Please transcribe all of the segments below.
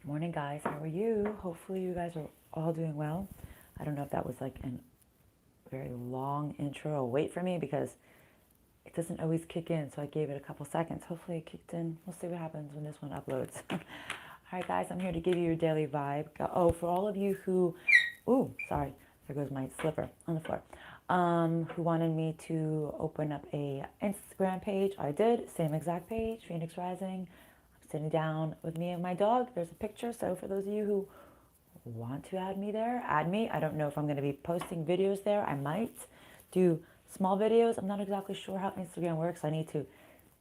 Morning, guys. How are you? Hopefully you guys are all doing well. I don't know if that was like a very long intro or wait for me because it doesn't always kick in, so I gave it a couple seconds. Hopefully it kicked in. We'll see what happens when this one uploads. All right, guys, I'm here to give you your daily vibe. Oh, for all of you who, sorry, there goes my slipper on the floor, who wanted me to open up a Instagram page, I did. Same exact page, Phoenix Rising. Sitting down with me and my dog. There's a picture. So for those of you who want to add me there, add me. I don't know if I'm going to be posting videos there. I might do small videos. I'm not exactly sure how Instagram works. I need to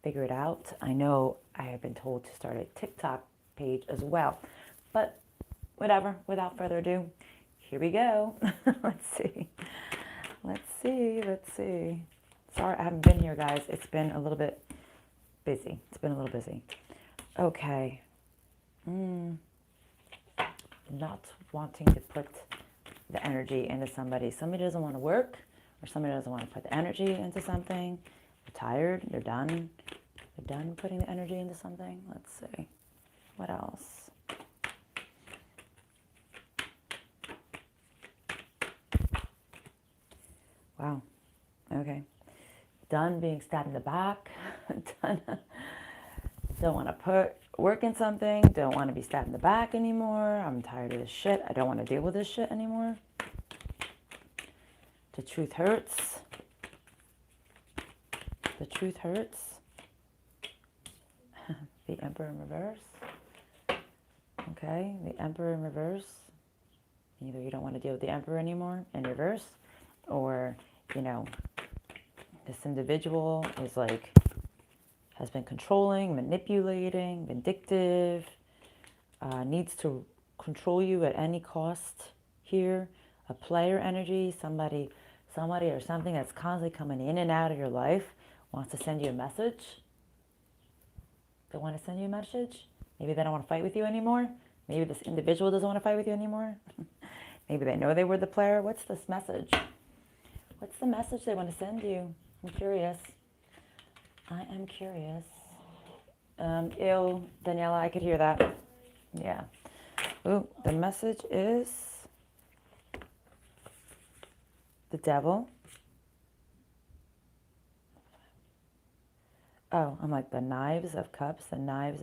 figure it out. I know I have been told to start a TikTok page as well. But whatever, without further ado, here we go. Let's see. Sorry I haven't been here, guys. It's been a little bit busy. Okay. Not wanting to put the energy into somebody. Somebody doesn't want to work, or somebody doesn't want to put the energy into something. They're tired. They're done. They're done putting the energy into something. Let's see. What else? Wow. Okay. Done being stabbed in the back. Done. Don't want to put work in something. Don't want to be stabbed in the back anymore. I'm tired of this shit. I don't want to deal with this shit anymore. The truth hurts. The truth hurts. The Emperor in reverse. Okay, the Emperor in reverse. Either you don't want to deal with the Emperor anymore in reverse, or, you know, this individual is like, has been controlling, manipulating, vindictive, needs to control you at any cost here. A player energy, somebody or something that's constantly coming in and out of your life wants to send you a message. They want to send you a message. Maybe they don't want to fight with you anymore. Maybe this individual doesn't want to fight with you anymore. Maybe they know they were the player. What's this message? What's the message they want to send you? I'm curious. I am curious. Ew, Daniela, I could hear that. Yeah. Ooh, the message is the devil. Oh, I'm like the knives of cups. The knives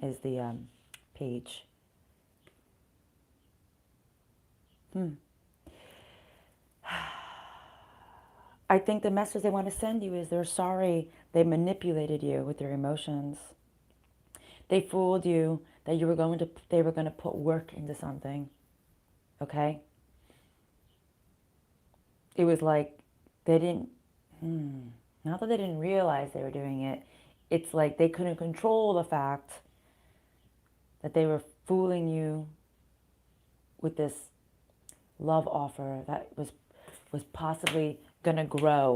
is the page. I think the message they want to send you is they're sorry they manipulated you with their emotions. They fooled you that they were going to put work into something. Okay? It was like they didn't, not that they didn't realize they were doing it. It's like they couldn't control the fact that they were fooling you with this love offer that was possibly going to grow.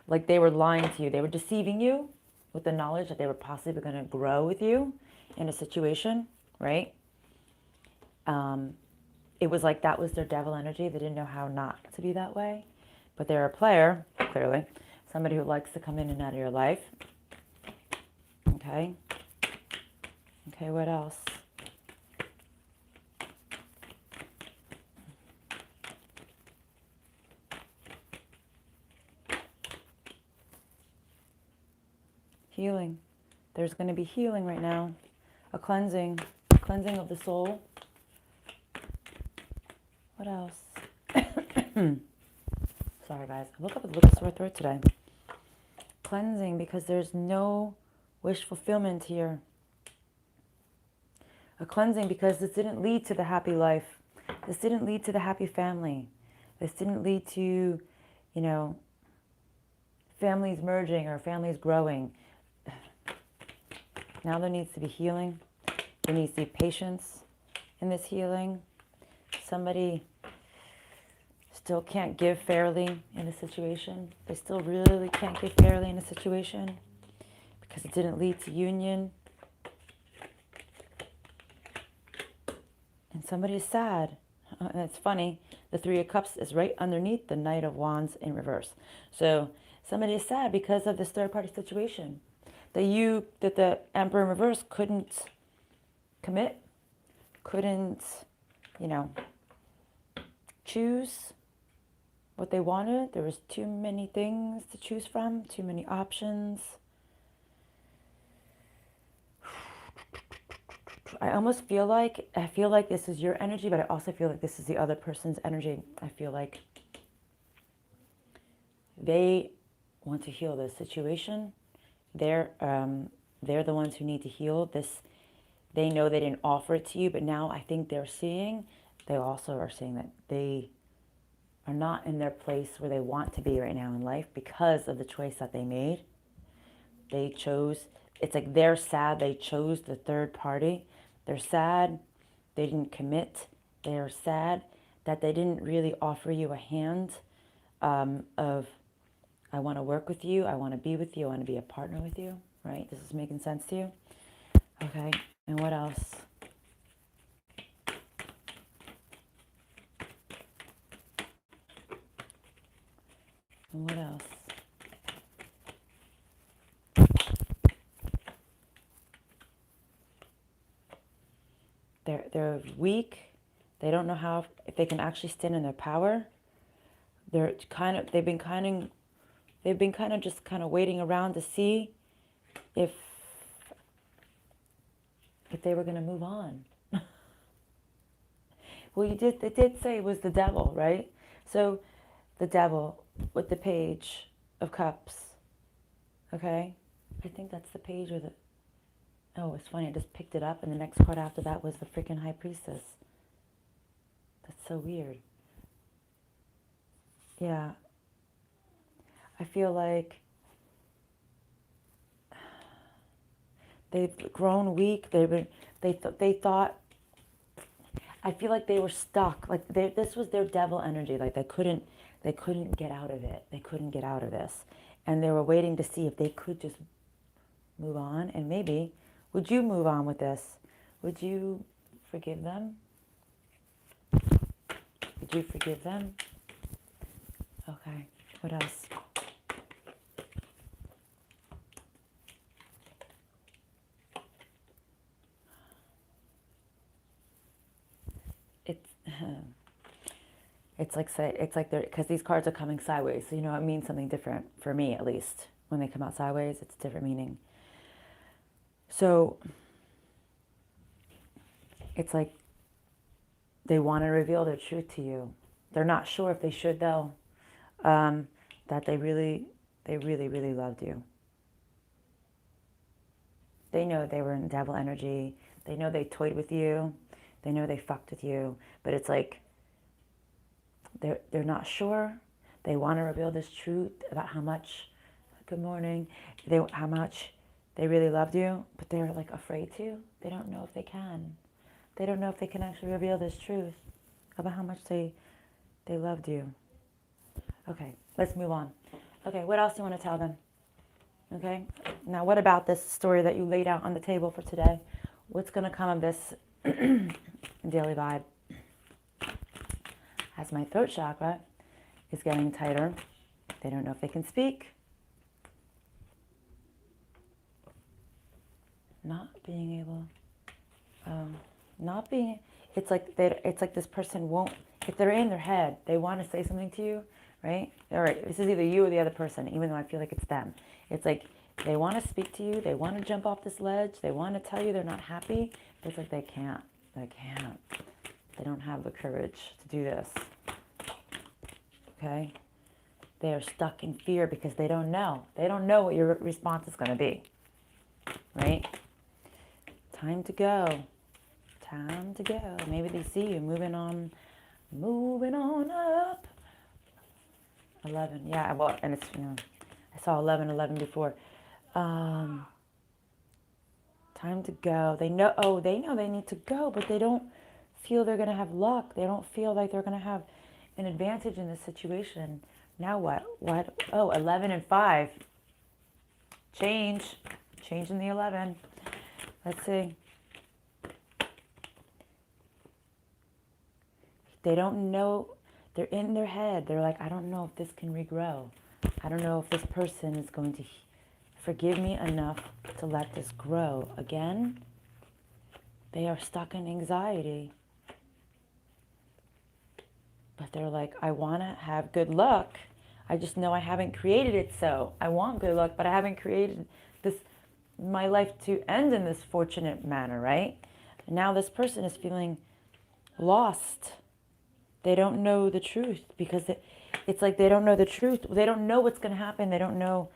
Like they were lying to you. They were deceiving you with the knowledge that they were possibly going to grow with you in a situation, right? It was like that was their devil energy. They didn't know how not to be that way. But they're a player, clearly. Somebody who likes to come in and out of your life. Okay. Okay, what else? Healing. There's going to be healing right now. A cleansing of the soul. What else? Sorry, guys. I woke up with a little sore throat today. Cleansing, because there's no wish fulfillment here. A cleansing because this didn't lead to the happy life. This didn't lead to the happy family. This didn't lead to, families merging or families growing. Now there needs to be healing. There needs to be patience in this healing. Somebody still can't give fairly in a situation. They still really can't give fairly in a situation because it didn't lead to union. And somebody is sad. And it's funny, the Three of Cups is right underneath the Knight of Wands in reverse. So somebody is sad because of this third-party situation. That the Emperor in reverse couldn't commit, couldn't, choose what they wanted. There was too many things to choose from, too many options. I feel like this is your energy, but I also feel like this is the other person's energy. I feel like they want to heal this situation. They're the ones who need to heal this. They know they didn't offer it to you, but now I think they also are seeing that they are not in their place where they want to be right now in life because of the choice that they made. They chose, it's like they're sad they chose the third party. They're sad they didn't commit. They're sad that they didn't really offer you a hand of, I want to work with you, I want to be with you, I want to be a partner with you, right? This is making sense to you? Okay, and what else? And what else? They're weak. They don't know if they can actually stand in their power. They've been kind of just waiting around to see if they were going to move on. Well, it did say it was the devil, right? So the devil with the Page of Cups. Okay? I think that's the page with it. Oh, it's funny. I just picked it up, and the next card after that was the freaking High Priestess. That's so weird. Yeah. I feel like they've grown weak. They thought. I feel like they were stuck. Like this was their devil energy. Like they couldn't get out of it. They couldn't get out of this, and they were waiting to see if they could just move on. And maybe, would you move on with this? Would you forgive them? Would you forgive them? Okay. What else? It's like they're, because these cards are coming sideways, so it means something different for me, at least. When they come out sideways, it's a different meaning. So it's like they want to reveal their truth to you. They're not sure if they should, though. That they really, really loved you. They know they were in devil energy. They know they toyed with you. They know they fucked with you. But it's like they're not sure. They want to reveal this truth about how much, good morning, how much they really loved you, but they're like afraid to. They don't know if they can. They don't know if they can actually reveal this truth about how much they loved you. Okay, let's move on. Okay, what else do you want to tell them? Okay, now what about this story that you laid out on the table for today? What's going to come of this daily vibe? As my throat chakra is getting tighter, they don't know if they can speak. It's like this person won't, if they're in their head, they want to say something to you, right? All right, this is either you or the other person, even though I feel like it's them. It's like they want to speak to you, they want to jump off this ledge, they want to tell you they're not happy, but it's like they can't. They don't have the courage to do this. Okay? They are stuck in fear because they don't know. They don't know what your response is going to be. Right? Time to go. Time to go. Maybe they see you moving on up. 11. Yeah, well, and it's, I saw 11 before. Time to go. They know they need to go, but they don't feel they're going to have luck. They don't feel like they're going to have an advantage in this situation. Now what? Oh, 11 and 5. Change in the 11. Let's see. They don't know. They're in their head. They're like, I don't know if this can regrow. I don't know if this person is going to forgive me enough to let this grow again. They are stuck in anxiety. But they're like, I want to have good luck. I just know I haven't created it so. I want good luck, but I haven't created this my life to end in this fortunate manner, right? And now this person is feeling lost. They don't know the truth because it's like they don't know the truth. They don't know what's going to happen. They don't know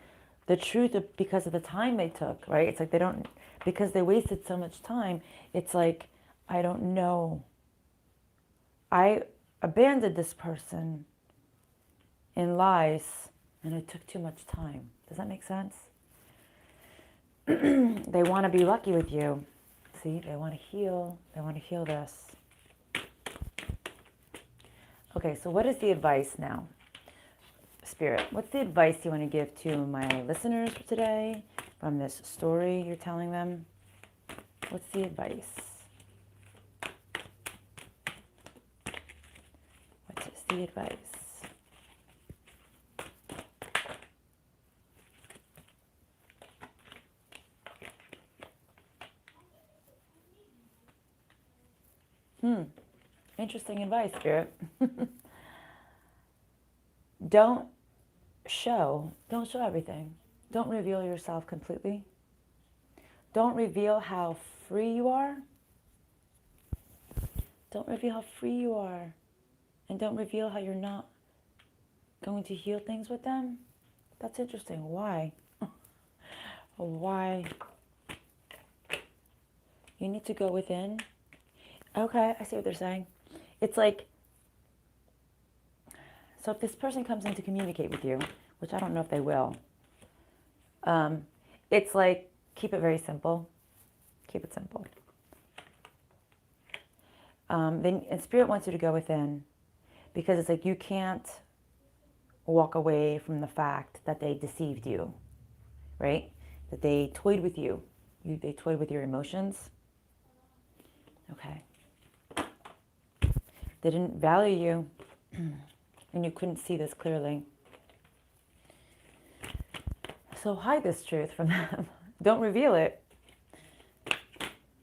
the truth because of the time they took, right? It's like they don't, because they wasted so much time. It's like, I don't know. I abandoned this person in lies and I took too much time. Does that make sense? They want to be lucky with you. See, they want to heal. They want to heal this. Okay, so what is the advice now? Spirit, what's the advice you want to give to my listeners for today from this story you're telling them? What's the advice? What is the advice? Interesting advice, Spirit. Don't show everything. Don't reveal yourself completely. Don't reveal how free you are. Don't reveal how free you are. And don't reveal how you're not going to heal things with them. That's interesting. Why? Why? You need to go within. Okay, I see what they're saying. It's like, so if this person comes in to communicate with you, which I don't know if they will, it's like, keep it very simple. Keep it simple. And Spirit wants you to go within, because it's like you can't walk away from the fact that they deceived you, right? That they toyed with you. They toyed with your emotions. Okay. They didn't value you, and you couldn't see this clearly. So hide this truth from them. Don't reveal it.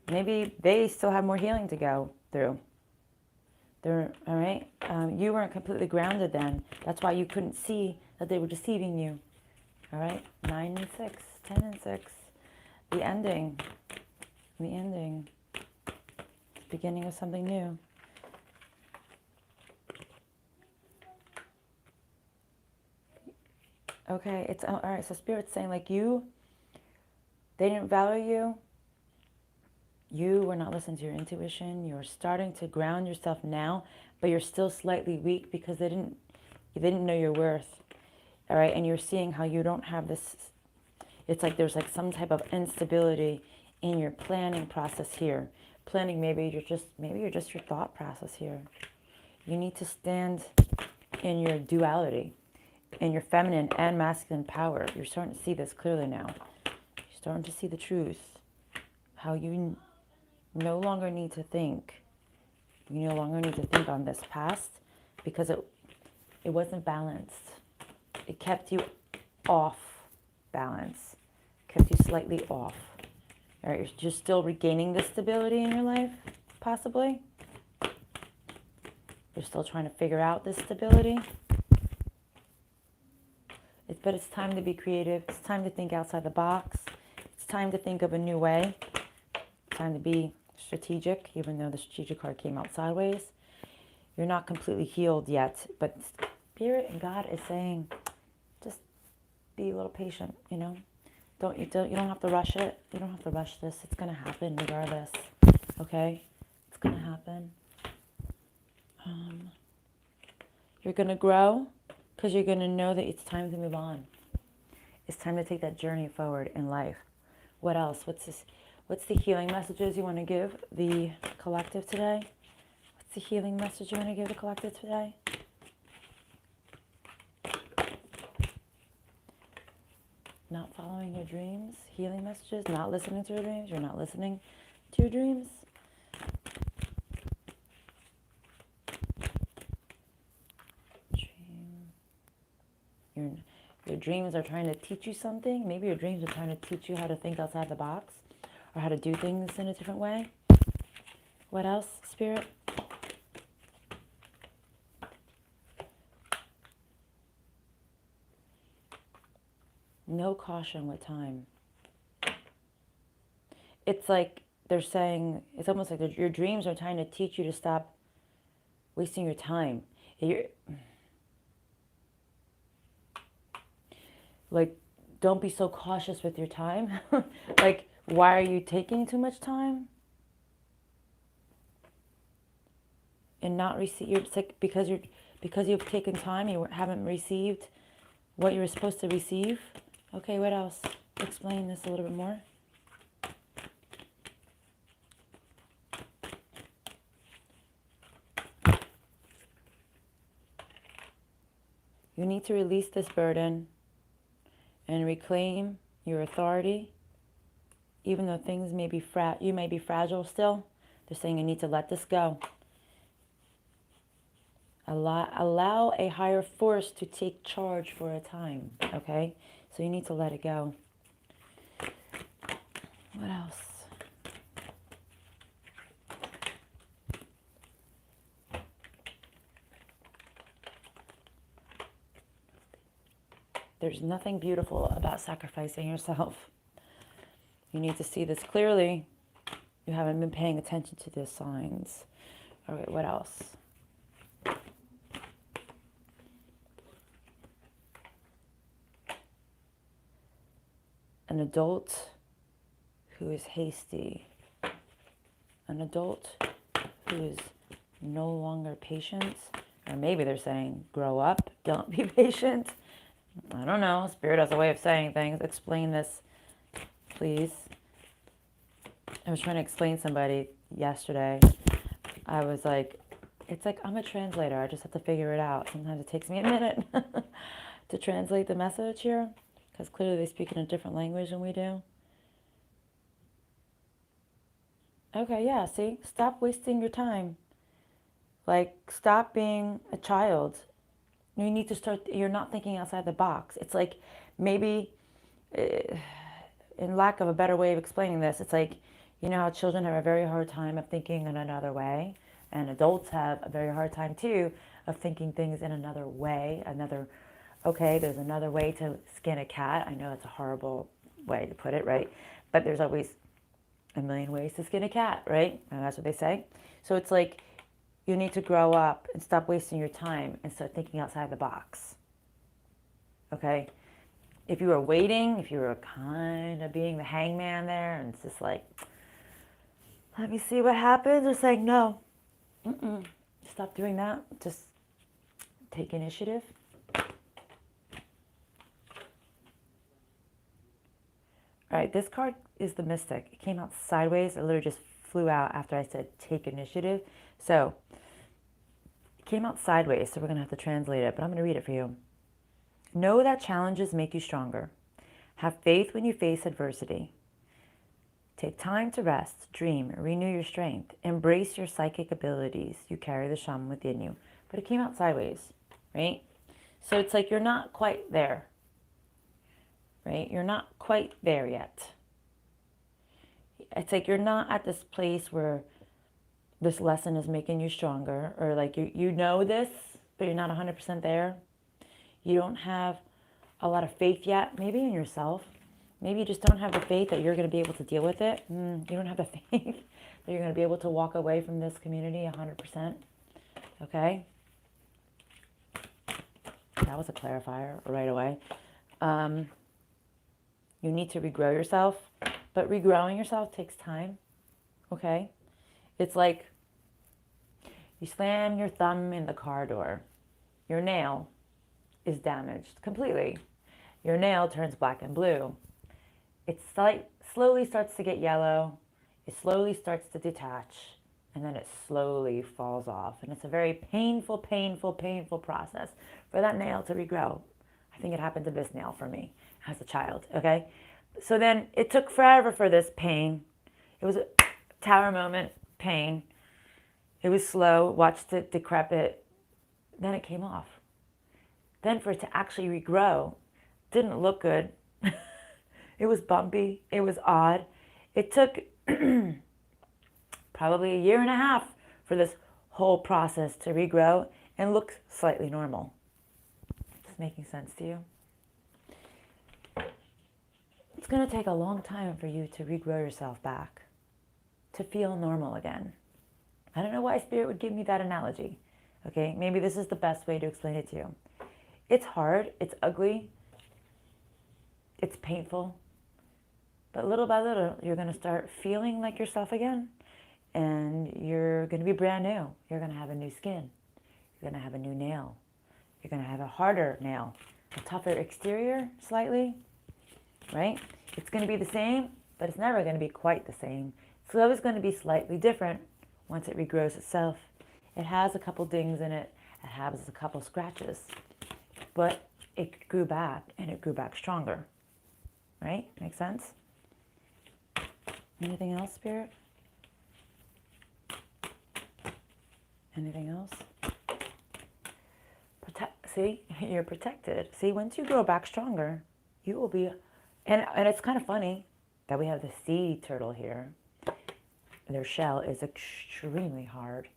Maybe they still have more healing to go through. All right? You weren't completely grounded then. That's why you couldn't see that they were deceiving you. All right? 9 and 6, 10 and 6. The ending. The ending. Beginning of something new. Okay, it's all right. So Spirit's saying, like, they didn't value you. You were not listening to your intuition. You're starting to ground yourself now, but you're still slightly weak because they didn't know your worth. All right, and you're seeing how you don't have this. It's like there's like some type of instability in your planning process here. Planning, maybe you're just your thought process here. You need to stand in your duality, in your feminine and masculine power. You're starting to see this clearly now. You're starting to see the truth. How you no longer need to think. You no longer need to think on this past because it wasn't balanced. It kept you off balance. Kept you slightly off. All right, you're still regaining this stability in your life, possibly. You're still trying to figure out this stability. But it's time to be creative. It's time to think outside the box. It's time to think of a new way. It's time to be strategic, even though the strategic card came out sideways. You're not completely healed yet, but Spirit and God is saying, just be a little patient, you know? You don't have to rush it. You don't have to rush this. It's going to happen regardless. Okay? It's going to happen. You're going to grow because you're going to know that it's time to move on. It's time to take that journey forward in life. What else? What's the healing messages you want to give the collective today? What's the healing message you want to give the collective today? Not following your dreams, healing messages, not listening to your dreams. You're not listening to your dreams. Your dreams are trying to teach you something. Maybe your dreams are trying to teach you how to think outside the box or how to do things in a different way. What else, Spirit? No caution with time. It's like they're saying, it's almost like your dreams are trying to teach you to stop wasting your time. Like, don't be so cautious with your time. Like, why are you taking too much time? And not receive, it's like because you've taken time, you haven't received what you were supposed to receive. Okay, what else? Explain this a little bit more. You need to release this burden and reclaim your authority. Even though things may be you may be fragile still, they're saying you need to let this go. Allow a higher force to take charge for a time, okay? So you need to let it go. What else? There's nothing beautiful about sacrificing yourself. You need to see this clearly. You haven't been paying attention to the signs. All right, what else? An adult who is hasty. An adult who is no longer patient. Or maybe they're saying, grow up, don't be patient. I don't know. Spirit has a way of saying things. Explain this, please. I was trying to explain somebody yesterday. I was like, it's like I'm a translator. I just have to figure it out. Sometimes it takes me a minute to translate the message here, because clearly they speak in a different language than we do. Okay, yeah, see? Stop wasting your time. Like, stop being a child. You need to start, you're not thinking outside the box. It's like maybe, in lack of a better way of explaining this, it's like, you know how children have a very hard time of thinking in another way, and adults have a very hard time too of thinking things in another way, okay, there's another way to skin a cat. I know that's a horrible way to put it, right? But there's always a million ways to skin a cat, right? And that's what they say. So it's like, you need to grow up and stop wasting your time and start thinking outside the box. Okay? If you were waiting, if you were kind of being the hangman there, and it's just like, let me see what happens, or saying, no, stop doing that. Just take initiative. All right, this card is the Mystic. It came out sideways. It literally just flew out after I said take initiative. So it came out sideways, so we're going to have to translate it, but I'm going to read it for you. Know that challenges make you stronger. Have faith when you face adversity. Take time to rest, dream, renew your strength. Embrace your psychic abilities. You carry the shaman within you. But it came out sideways, right? So it's like you're not quite there, right? You're not quite there yet. It's like you're not at this place where this lesson is making you stronger, or like you know this, but you're not 100% there. You don't have a lot of faith yet, maybe in yourself. Maybe you just don't have the faith that you're going to be able to deal with it. You don't have the faith that you're going to be able to walk away from this community 100%. Okay? That was a clarifier right away. You need to regrow yourself, but regrowing yourself takes time. Okay? It's like you slam your thumb in the car door. Your nail is damaged completely. Your nail turns black and blue. It slowly starts to get yellow. It slowly starts to detach. And then it slowly falls off. And it's a very painful, painful, painful process for that nail to regrow. I think it happened to this nail for me as a child, okay? So then it took forever for this pain. It was a tower moment pain. It was slow, watched it decrepit. Then it came off. Then for it to actually regrow, didn't look good. It was bumpy. It was odd. It took probably a year and a half for this whole process to regrow and look slightly normal. Is this making sense to you? It's going to take a long time for you to regrow yourself back, to feel normal again. I don't know why Spirit would give me that analogy. Okay, maybe this is the best way to explain it to you. It's hard, it's ugly, it's painful, but little by little, you're going to start feeling like yourself again, and you're going to be brand new. You're going to have a new skin. You're going to have a new nail. You're going to have a harder nail, a tougher exterior slightly, right? It's going to be the same, but it's never going to be quite the same. It's always going to be slightly different once it regrows itself. It has a couple dings in it. It has a couple scratches, but it grew back, and it grew back stronger, right? Make sense? Anything else, Spirit? Anything else? See, you're protected. See, once you grow back stronger, you will be, and it's kind of funny that we have the sea turtle here. Their shell is extremely hard.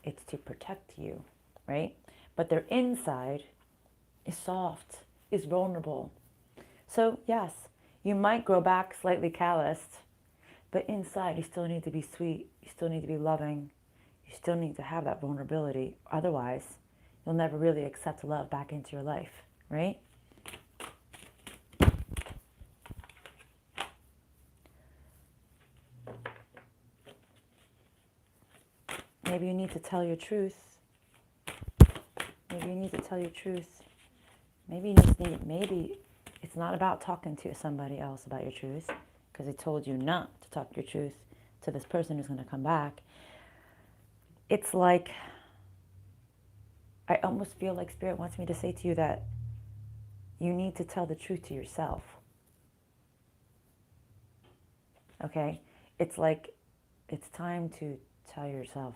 It's to protect you, right? But their inside is soft, is vulnerable. So yes, you might grow back slightly calloused, but inside you still need to be sweet. You still need to be loving. You still need to have that vulnerability. Otherwise, you'll never really accept love back into your life, right? Maybe you need to tell your truth. Maybe you need to tell your truth. Maybe it's not about talking to somebody else about your truth, because they told you not to talk your truth to this person who's going to come back. It's like, I almost feel like Spirit wants me to say to you that you need to tell the truth to yourself. Okay? It's like, it's time to tell yourself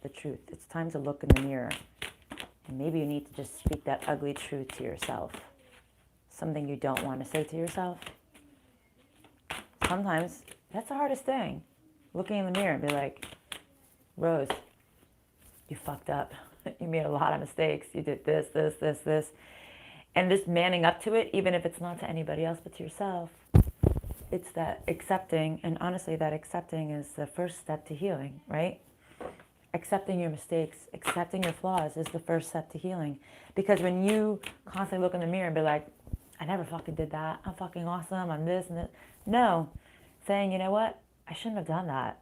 the truth. It's time to look in the mirror. And maybe you need to just speak that ugly truth to yourself. Something you don't want to say to yourself. Sometimes that's the hardest thing. Looking in the mirror and be like, Rose, you fucked up. You made a lot of mistakes. You did this, this, this, this. And just manning up to it, even if it's not to anybody else but to yourself. It's that accepting, and honestly, that accepting is the first step to healing, right? Accepting your mistakes, accepting your flaws is the first step to healing. Because when you constantly look in the mirror and be like, I never fucking did that. I'm fucking awesome. I'm this and this. No. Saying, you know what? I shouldn't have done that.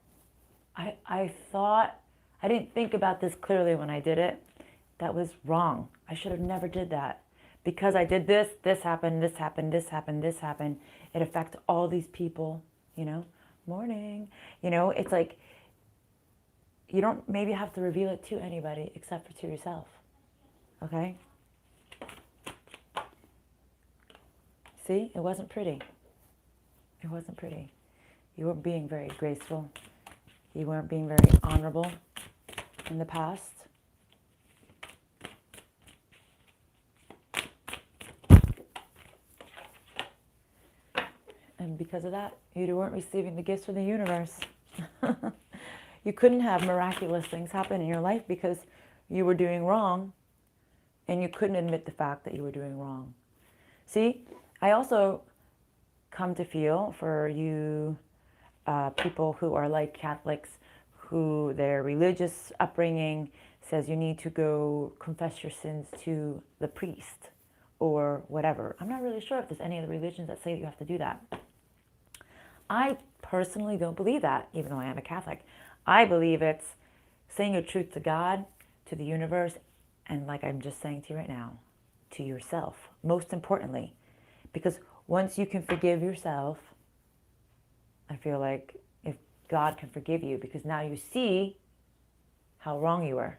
I didn't think about this clearly when I did it. That was wrong. I should have never did that. Because I did this, this happened, this happened, this happened, this happened. It affected all these people, you know. Morning. You know, it's like, you don't maybe have to reveal it to anybody except for to yourself. Okay? See, it wasn't pretty. It wasn't pretty. You weren't being very graceful. You weren't being very honorable in the past. And because of that, you weren't receiving the gifts from the universe. You couldn't have miraculous things happen in your life because you were doing wrong, and you couldn't admit the fact that you were doing wrong. See, I also come to feel for you people who are like Catholics, who their religious upbringing says you need to go confess your sins to the priest or whatever. I'm not really sure if there's any of the religions that say you have to do that. I personally don't believe that, even though I am a Catholic. I believe it's saying your truth to God, to the universe, and like I'm just saying to you right now, to yourself, most importantly. Because once you can forgive yourself, I feel like if God can forgive you, because now you see how wrong you were.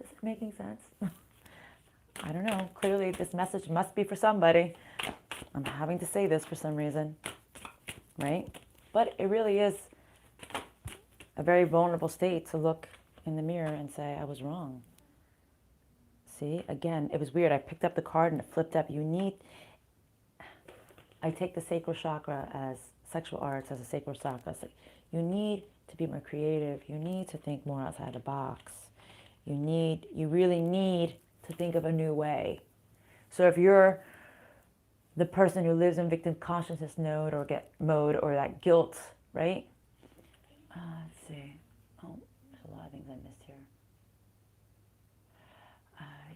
Is this making sense? I don't know. Clearly this message must be for somebody. I'm having to say this for some reason, right? But it really is a very vulnerable state to look in the mirror and say, I was wrong. See, again, it was weird. I picked up the card and it flipped up. I take the sacral chakra as sexual arts as a sacral chakra. So You need to be more creative. You need to think more outside the box. You really need to think of a new way. So if you're the person who lives in victim consciousness mode or that guilt, right? Let's see. Oh, there's a lot of things I missed here.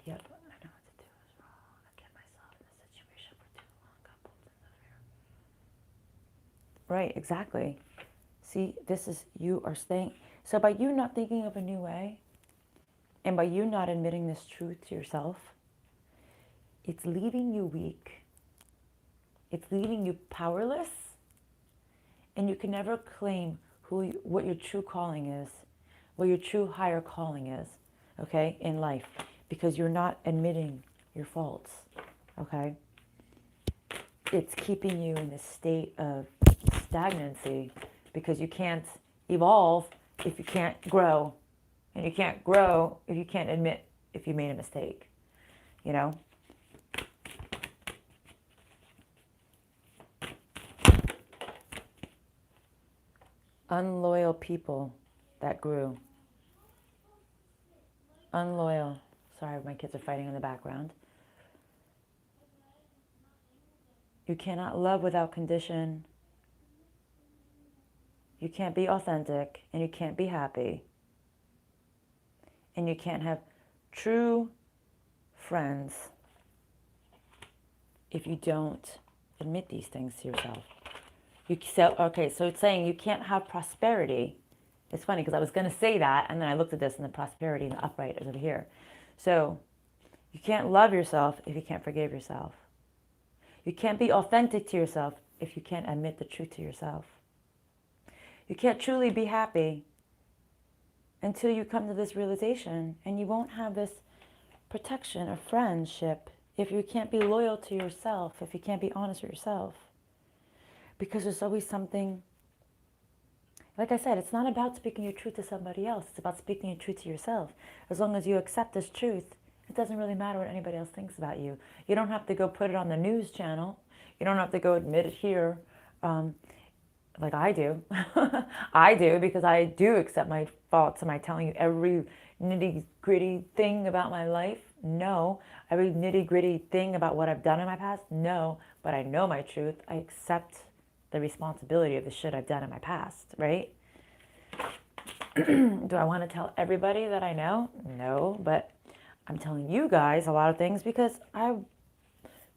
Yep, I know what to do is wrong. I kept myself in this situation for too long. Got pulled into fear. Right, exactly. See, this is, you are staying. So by you not thinking of a new way, and by you not admitting this truth to yourself, it's leaving you weak. It's leaving you powerless. And you can never claim what your true calling is, what your true higher calling is, okay, in life. Because you're not admitting your faults, okay? It's keeping you in this state of stagnancy because you can't evolve if you can't grow. And you can't grow if you can't admit if you made a mistake, you know? Unloyal people that grew. Unloyal. Sorry, my kids are fighting in the background. You cannot love without condition. You can't be authentic, and you can't be happy. And you can't have true friends if you don't admit these things to yourself. So it's saying you can't have prosperity. It's funny because I was going to say that, and then I looked at this, and the prosperity and the upright is over here. So you can't love yourself if you can't forgive yourself. You can't be authentic to yourself if you can't admit the truth to yourself. You can't truly be happy until you come to this realization, and you won't have this protection of friendship if you can't be loyal to yourself, if you can't be honest with yourself. Because there's always something, like I said, it's not about speaking your truth to somebody else. It's about speaking your truth to yourself. As long as you accept this truth, it doesn't really matter what anybody else thinks about you. You don't have to go put it on the news channel. You don't have to go admit it here like I do. I do, because I do accept my faults. Am I telling you every nitty-gritty thing about my life? No. Every nitty-gritty thing about what I've done in my past? No. But I know my truth. I accept the responsibility of the shit I've done in my past, right? Do I want to tell everybody that I know? No, but I'm telling you guys a lot of things because I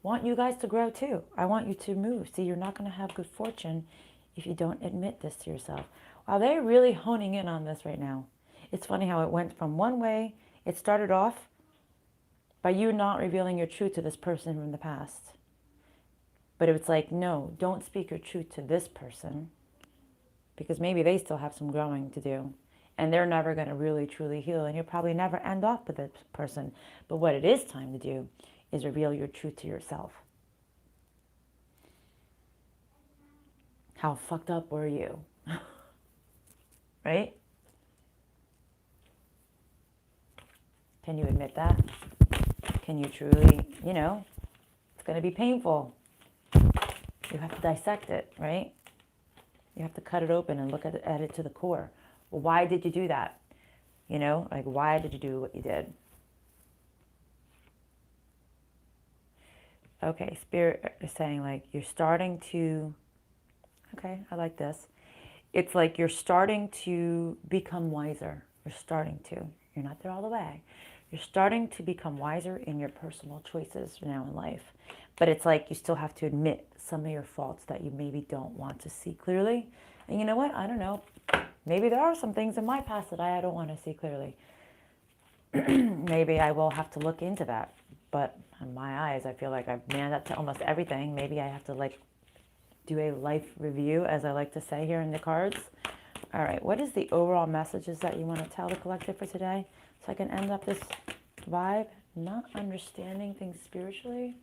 want you guys to grow too. I want you to move. See, you're not going to have good fortune if you don't admit this to yourself. Wow, they're really honing in on this right now. It's funny how it went from one way. It started off by you not revealing your truth to this person from the past. But it's like, no, don't speak your truth to this person because maybe they still have some growing to do. And they're never going to really, truly heal. And you'll probably never end up with this person. But what it is time to do is reveal your truth to yourself. How fucked up were you? Right? Can you admit that? Can you truly, it's going to be painful. You have to dissect it, right? You have to cut it open and look at it to the core. Well, why did you do that? Why did you do what you did? Okay, Spirit is saying you're starting to, okay, I like this. It's like you're starting to become wiser. You're starting to. You're not there all the way. You're starting to become wiser in your personal choices now in life. But it's like you still have to admit some of your faults that you maybe don't want to see clearly. And you know what? I don't know. Maybe there are some things in my past that I don't want to see clearly. Maybe I will have to look into that. But in my eyes, I feel like I've manned up to almost everything. Maybe I have to do a life review, as I like to say here in the cards. All right, what is the overall messages that you want to tell the collective for today? So I can end up this vibe, not understanding things spiritually.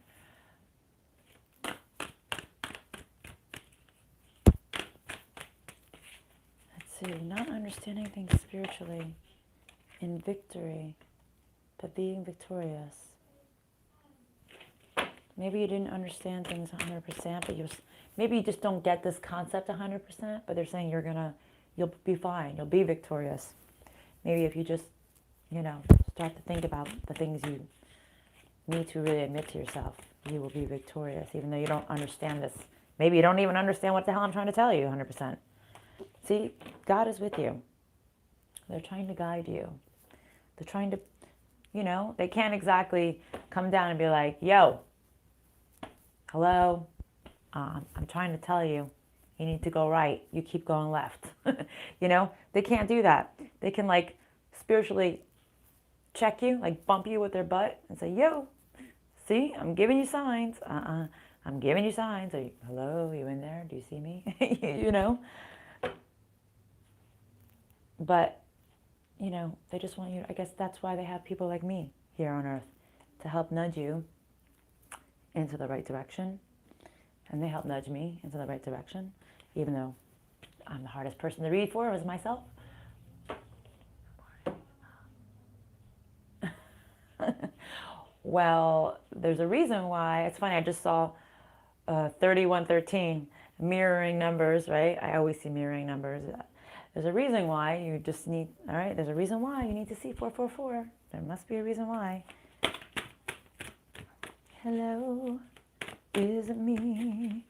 Let's see, not understanding things spiritually in victory, but being victorious. Maybe you didn't understand things 100%, but maybe you just don't get this concept 100%, but they're saying you're going to You'll be fine. You'll be victorious. Maybe if you just, start to think about the things you need to really admit to yourself, you will be victorious, even though you don't understand this. Maybe you don't even understand what the hell I'm trying to tell you 100%. See, God is with you. They're trying to guide you. They're trying to, they can't exactly come down and be like, yo, hello, I'm trying to tell you, you need to go right. You keep going left. They can't do that. They can spiritually check you, bump you with their butt and say, yo, see, I'm giving you signs. I'm giving you signs. Are you, hello, you in there? Do you see me? But, they just want you, I guess that's why they have people like me here on earth, to help nudge you into the right direction. And they help nudge me into the right direction, even though I'm the hardest person to read for, was myself. Well, there's a reason why. It's funny, I just saw 3113, mirroring numbers, right? I always see mirroring numbers. There's a reason why you just need, all right, there's a reason why you need to see 444. There must be a reason why. Hello, is it me?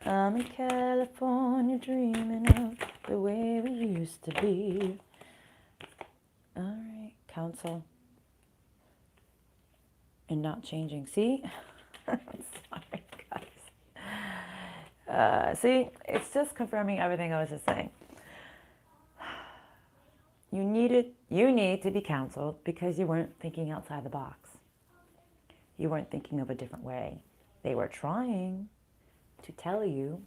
I'm in California dreaming of the way we used to be. All right, counsel. And not changing. See? Sorry, guys. See, it's just confirming everything I was just saying. You need to be counseled because you weren't thinking outside the box. You weren't thinking of a different way. They were trying to tell you.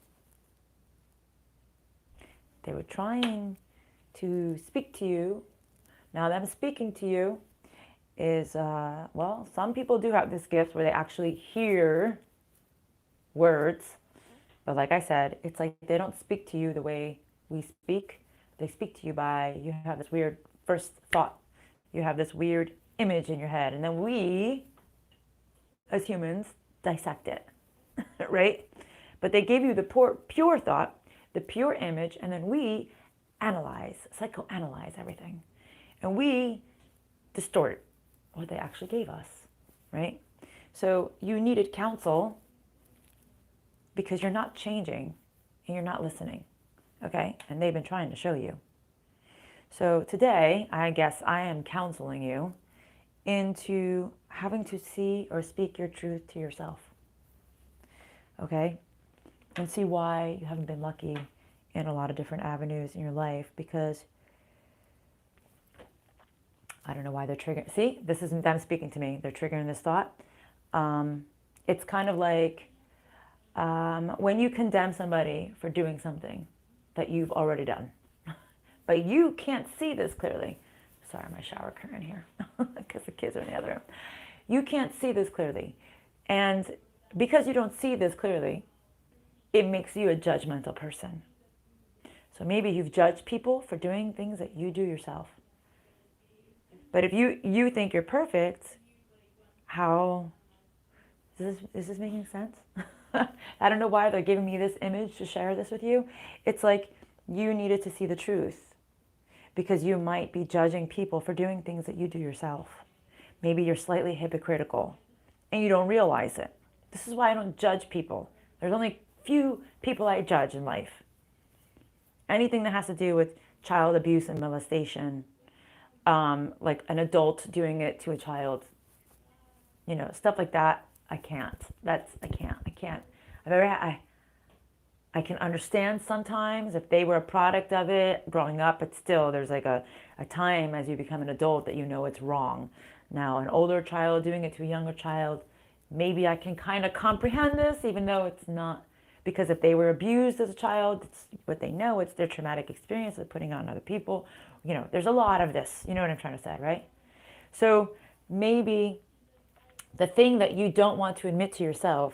They were trying to speak to you. Now them speaking to you is, some people do have this gift where they actually hear words. But like I said, it's like they don't speak to you the way we speak. They speak to you by, you have this weird first thought. You have this weird image in your head. And then we, as humans, dissect it, right? But they give you the pure thought, the pure image, and then we psychoanalyze everything. And we distort what they actually gave us, right? So you needed counsel because you're not changing and you're not listening, okay? And they've been trying to show you. So today, I guess I am counseling you into having to see or speak your truth to yourself, okay? And see why you haven't been lucky in a lot of different avenues in your life, because I don't know why they're triggering. See, this isn't them speaking to me. They're triggering this thought. It's kind of like when you condemn somebody for doing something that you've already done, but you can't see this clearly. Sorry, my shower curtain here, because the kids are in the other room. You can't see this clearly. And because you don't see this clearly, it makes you a judgmental person. So maybe you've judged people for doing things that you do yourself. But if you think you're perfect, how, is this making sense? I don't know why they're giving me this image to share this with you. It's like you needed to see the truth because you might be judging people for doing things that you do yourself. Maybe you're slightly hypocritical and you don't realize it. This is why I don't judge people. There's only few people I judge in life. Anything that has to do with child abuse and molestation, like an adult doing it to a child, stuff like that, I can't. I can understand sometimes if they were a product of it growing up, but still there's like a time as you become an adult that it's wrong. Now, an older child doing it to a younger child, maybe I can kind of comprehend this, even though it's not, because if they were abused as a child, it's what they know, it's their traumatic experience of putting on other people. There's a lot of this, you know what I'm trying to say, right? So maybe the thing that you don't want to admit to yourself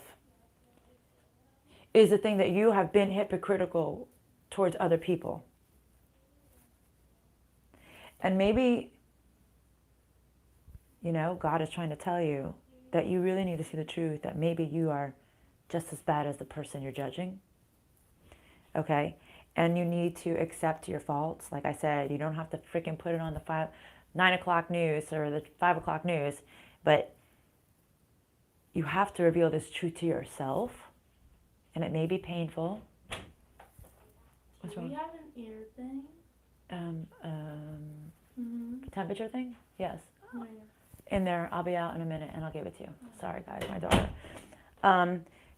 is the thing that you have been hypocritical towards other people. And maybe, God is trying to tell you that you really need to see the truth, that maybe you are just as bad as the person you're judging. Okay? And you need to accept your faults. Like I said, you don't have to freaking put it on the 9 o'clock news or the 5 o'clock news, but you have to reveal this truth to yourself, and it may be painful. What's wrong? Do we have an ear thing? Temperature thing? Yes. Oh, yeah. In there, I'll be out in a minute and I'll give it to you. Sorry guys, my daughter.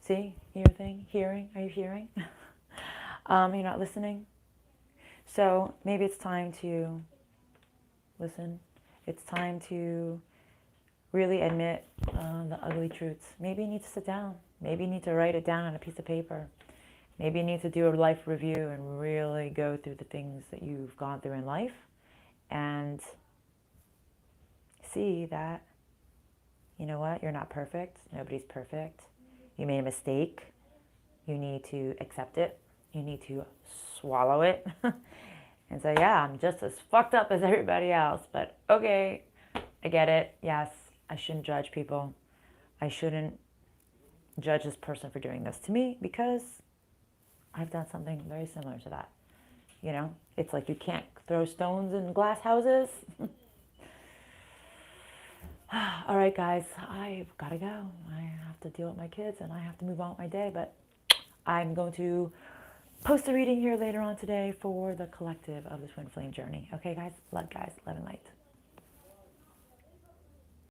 See, ear thing, hearing, are you hearing? You're not listening? So maybe it's time to listen. It's time to really admit the ugly truths. Maybe you need to sit down. Maybe you need to write it down on a piece of paper. Maybe you need to do a life review and really go through the things that you've gone through in life and see that, you know what, you're not perfect. Nobody's perfect. You made a mistake. You need to accept it. You need to swallow it and say, yeah, I'm just as fucked up as everybody else, but okay, I get it. Yes, I shouldn't judge people. I shouldn't judge this person for doing this to me because I've done something very similar to that. You know, it's like you can't throw stones in glass houses. All right, guys, I've got to go. I have to deal with my kids and I have to move on with my day, but I'm going to post a reading here later on today for the collective of the Twin Flame Journey. Okay, guys? Love and light.